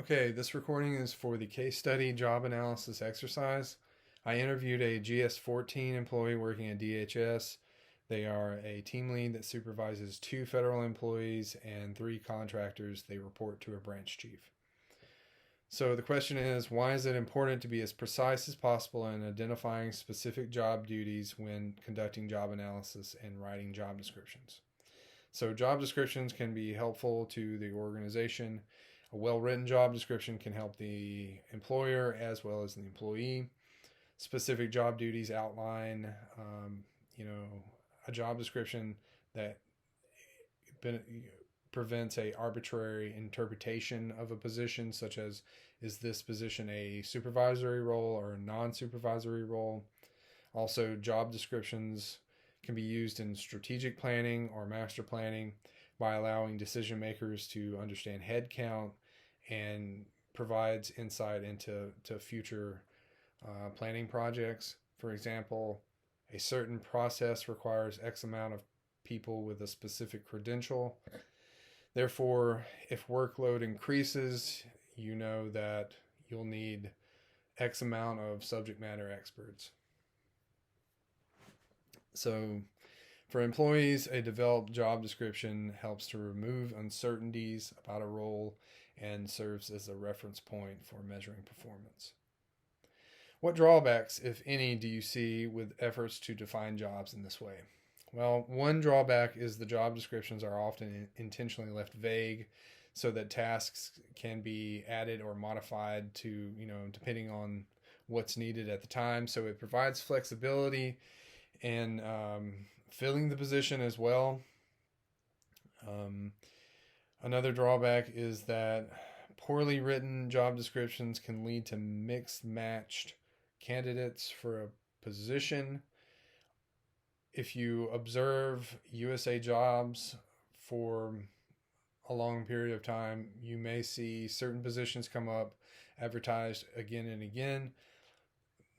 Okay, this recording is for the case study job analysis exercise. I interviewed a GS-14 employee working at DHS. They are a team lead that supervises 2 federal employees and 3 contractors. They report to a branch chief. So the question is, why is it important to be as precise as possible in identifying specific job duties when conducting job analysis and writing job descriptions? So job descriptions can be helpful to the organization. A well-written job description can help the employer as well as the employee. Specific job duties outline, a job description that prevents a arbitrary interpretation of a position, such as, is this position a supervisory role or a non-supervisory role? Also, job descriptions can be used in strategic planning or master planning by allowing decision makers to understand head count and provides insight into future planning projects. For example, a certain process requires X amount of people with a specific credential. Therefore, if workload increases, you know that you'll need X amount of subject matter experts. So for employees, a developed job description helps to remove uncertainties about a role and serves as a reference point for measuring performance. What drawbacks, if any, do you see with efforts to define jobs in this way? Well, one drawback is the job descriptions are often intentionally left vague so that tasks can be added or modified to, depending on what's needed at the time. So it provides flexibility and filling the position as well. Another drawback is that poorly written job descriptions can lead to mixed matched candidates for a position. If you observe USA Jobs for a long period of time, you may see certain positions come up advertised again and again.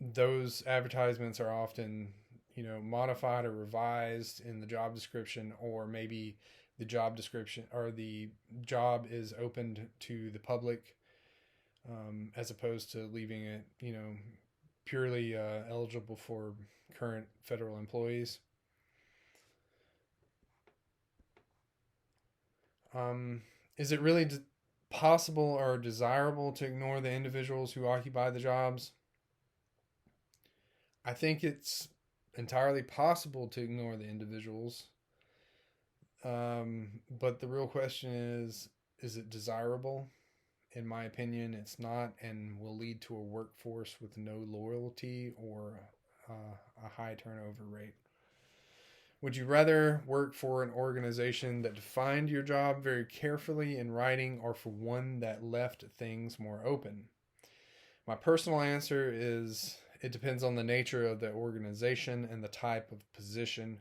Those advertisements are often modified or revised in the job description, or maybe the job description or the job is opened to the public as opposed to leaving it, purely eligible for current federal employees. Is it really possible or desirable to ignore the individuals who occupy the jobs? I think it's entirely possible to ignore the individuals. But the real question is it desirable? In my opinion, it's not, and will lead to a workforce with no loyalty or a high turnover rate. Would you rather work for an organization that defined your job very carefully in writing, or for one that left things more open? My personal answer is it depends on the nature of the organization and the type of position.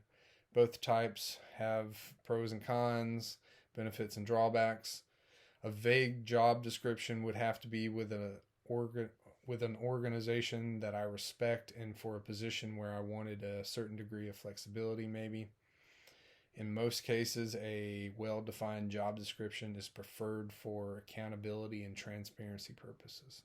Both types have pros and cons, benefits and drawbacks. A vague job description would have to be with an organization that I respect and for a position where I wanted a certain degree of flexibility, maybe. In most cases, a well-defined job description is preferred for accountability and transparency purposes.